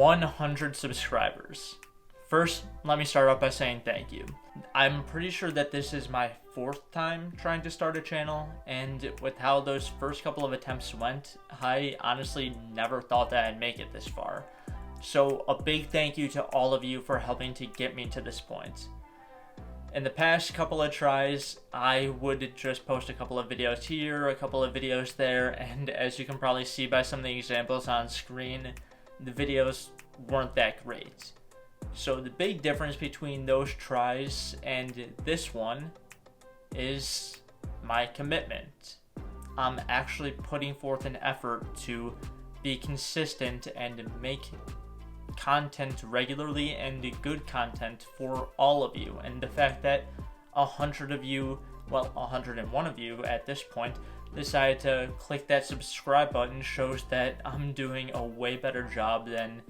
100 subscribers. First, let me start off by saying thank you. I'm pretty sure that this is my 4th time trying to start a channel, and with how those first couple of attempts went, I honestly never thought that I'd make it this far. So a big thank you to all of you for helping to get me to this point. In the past couple of tries, I would just post a couple of videos here, a couple of videos there, and as you can probably see by some of the examples on screen, the videos weren't that great. So the big difference between those tries and this one is my commitment. I'm actually putting forth an effort to be consistent and make content regularly and good content for all of you. And the fact that 100 of you, well, 101 of you at this point, decided to click that subscribe button shows that I'm doing a way better job than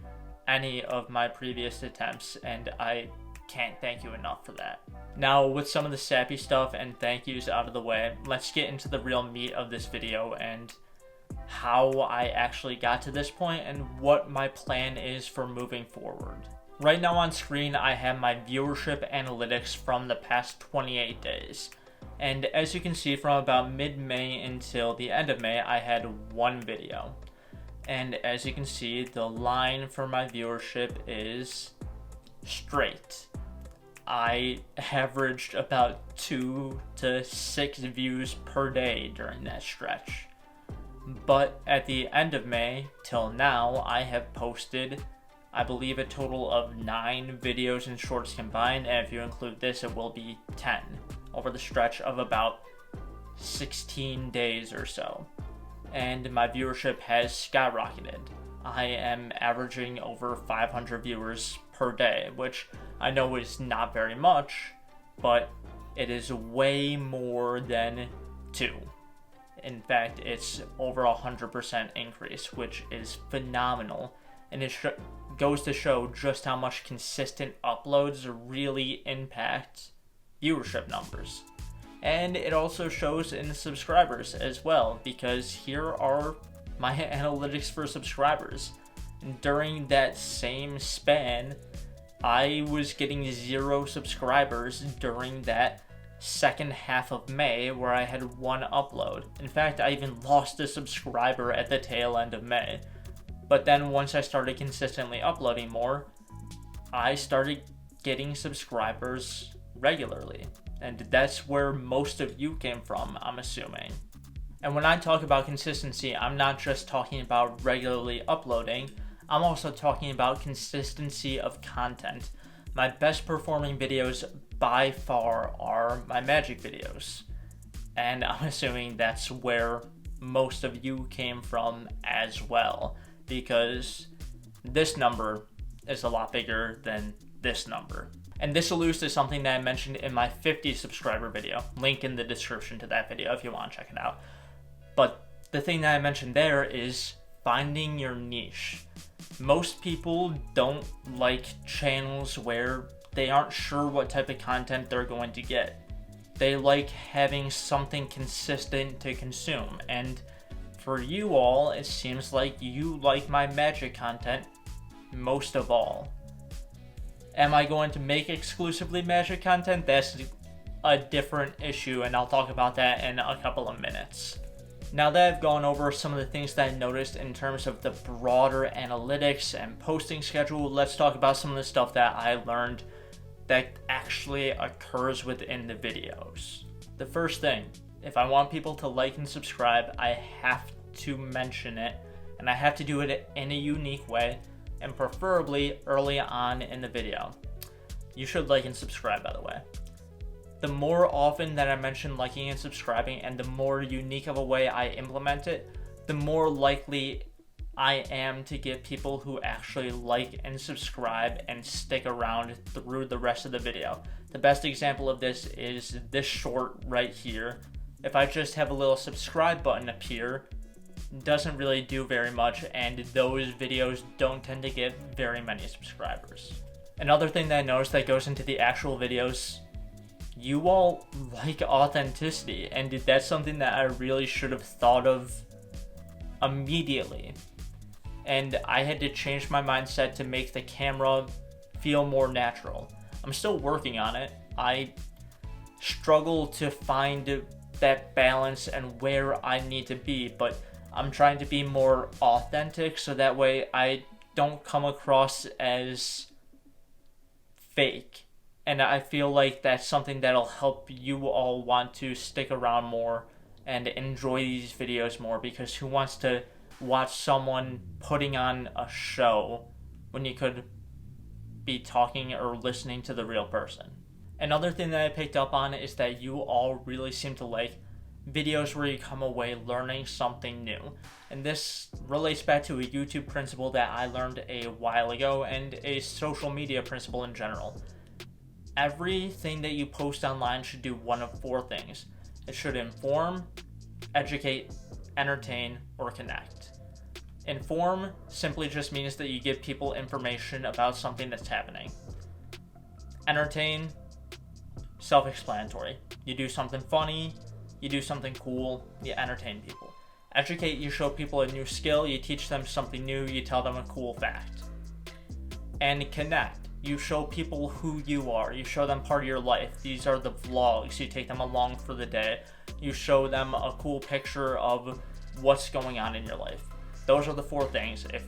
any of my previous attempts, and I can't thank you enough for that. Now, with some of the sappy stuff and thank yous out of the way, let's get into the real meat of this video and how I actually got to this point and what my plan is for moving forward. Right now on screen, I have my viewership analytics from the past 28 days. And as you can see, from about mid-May until the end of May, I had one video. And as you can see, the line for my viewership is straight. I averaged about 2 to 6 views per day during that stretch. But at the end of May till now, I have posted, I believe, a total of 9 videos and shorts combined, and if you include this, it will be 10 over the stretch of about 16 days or so. And my viewership has skyrocketed. I am averaging over 500 viewers per day, which I know is not very much, but it is way more than 2. In fact, it's over 100% increase, which is phenomenal, and it goes to show just how much consistent uploads really impact viewership numbers. And it also shows in subscribers as well, because here are my analytics for subscribers. During that same span, I was getting 0 subscribers during that second half of May, where I had 1 upload. In fact, I even lost a subscriber at the tail end of May. But then once I started consistently uploading more, I started getting subscribers regularly. And that's where most of you came from, I'm assuming. And when I talk about consistency, I'm not just talking about regularly uploading, I'm also talking about consistency of content. My best performing videos by far are my magic videos. And I'm assuming that's where most of you came from as well, because this number is a lot bigger than this number. And this alludes to something that I mentioned in my 50 subscriber video. Link in the description to that video if you want to check it out. But the thing that I mentioned there is finding your niche. Most people don't like channels where they aren't sure what type of content they're going to get. They like having something consistent to consume. And for you all, it seems like you like my magic content most of all. Am I going to make exclusively magic content? That's a different issue, and I'll talk about that in a couple of minutes. Now that I've gone over some of the things that I noticed in terms of the broader analytics and posting schedule, let's talk about some of the stuff that I learned that actually occurs within the videos. The first thing, if I want people to like and subscribe, I have to mention it, and I have to do it in a unique way, and preferably early on in the video. You should like and subscribe, by the way. The more often that I mention liking and subscribing, and the more unique of a way I implement it, the more likely I am to get people who actually like and subscribe and stick around through the rest of the video. The best example of this is this short right here. If I just have a little subscribe button appear, doesn't really do very much, and those videos don't tend to get very many subscribers. Another thing that I noticed that goes into the actual videos, you all like authenticity, and that's something that I really should have thought of immediately. and I had to change my mindset to make the camera feel more natural. I'm still working on it. I struggle to find that balance and where I need to be, but I'm trying to be more authentic so that way I don't come across as fake. And I feel like that's something that'll help you all want to stick around more and enjoy these videos more, because who wants to watch someone putting on a show when you could be talking or listening to the real person? Another thing that I picked up on is that you all really seem to like videos where you come away learning something new. And this relates back to a YouTube principle that I learned a while ago and a social media principle in general. Everything that you post online should do one of four things. It should inform, educate, entertain, or connect. Inform simply just means that you give people information about something that's happening. Entertain, self-explanatory. You do something funny, you do something cool, you entertain people. Educate, you show people a new skill, you teach them something new, you tell them a cool fact. And connect, you show people who you are, you show them part of your life. These are the vlogs, you take them along for the day, you show them a cool picture of what's going on in your life. Those are the four things. If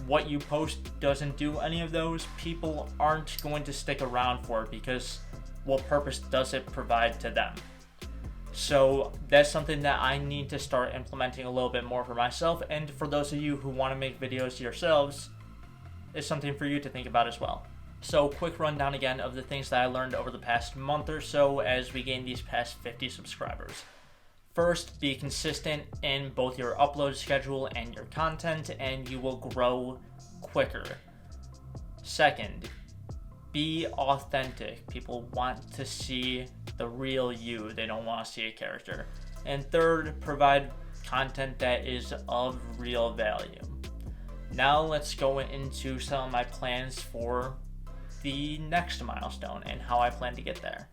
what you post doesn't do any of those, people aren't going to stick around for it, because what purpose does it provide to them? So that's something that I need to start implementing a little bit more for myself, and for those of you who want to make videos yourselves, it's something for you to think about as well. So quick rundown again of the things that I learned over the past month or so as we gain these past 50 subscribers. First, be consistent in both your upload schedule and your content, and you will grow quicker. Second, be authentic. People want to see the real you. They don't want to see a character. And third, provide content that is of real value. Now let's go into some of my plans for the next milestone and how I plan to get there.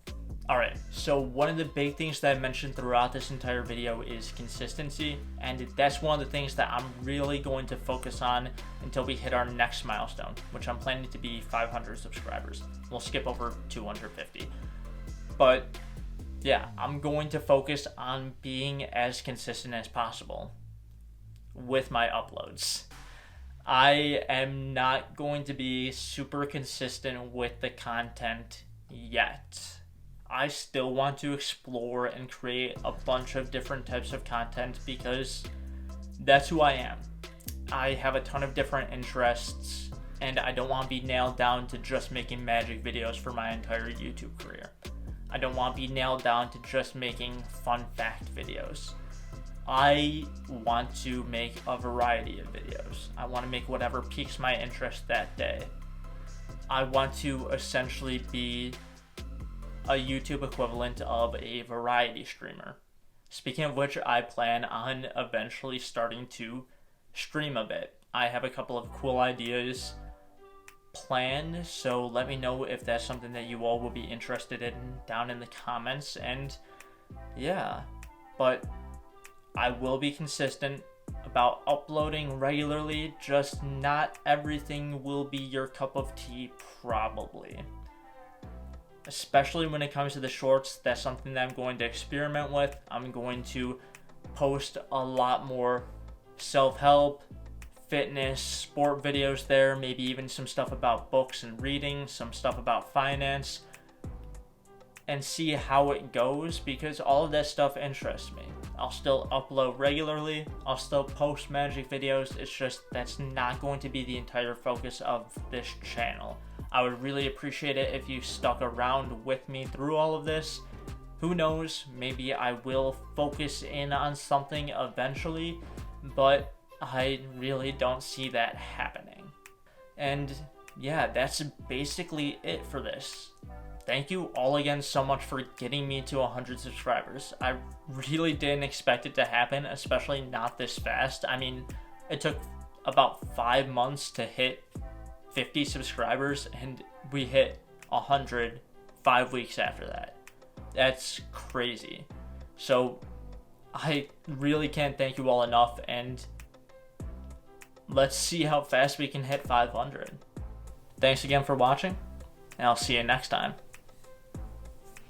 Alright, so one of the big things that I mentioned throughout this entire video is consistency, and that's one of the things that I'm really going to focus on until we hit our next milestone, which I'm planning to be 500 subscribers. We'll skip over 250. But yeah, I'm going to focus on being as consistent as possible with my uploads. I am not going to be super consistent with the content yet. I still want to explore and create a bunch of different types of content because that's who I am. I have a ton of different interests, and I don't want to be nailed down to just making magic videos for my entire YouTube career. I don't want to be nailed down to just making fun fact videos. I want to make a variety of videos. I want to make whatever piques my interest that day. I want to essentially be a YouTube equivalent of a variety streamer. Speaking of which, I plan on eventually starting to stream a bit. I have a couple of cool ideas planned, so let me know if that's something that you all will be interested in down in the comments. And yeah, but I will be consistent about uploading regularly, just not everything will be your cup of tea probably. Especially when it comes to the shorts, that's something that I'm going to experiment with. I'm going to post a lot more self-help, fitness, sport videos there, maybe even some stuff about books and reading, some stuff about finance, and see how it goes, because all of that stuff interests me. I'll still upload regularly, I'll still post magic videos, it's just that's not going to be the entire focus of this channel. I would really appreciate it if you stuck around with me through all of this. Who knows, maybe I will focus in on something eventually, but I really don't see that happening. And yeah, that's basically it for this. Thank you all again so much for getting me to 100 subscribers. I really didn't expect it to happen, especially not this fast. I mean, it took about 5 months to hit 50 subscribers, and we hit 100 5 weeks after that. That's crazy. So I really can't thank you all enough, and let's see how fast we can hit 500. Thanks again for watching, and I'll see you next time.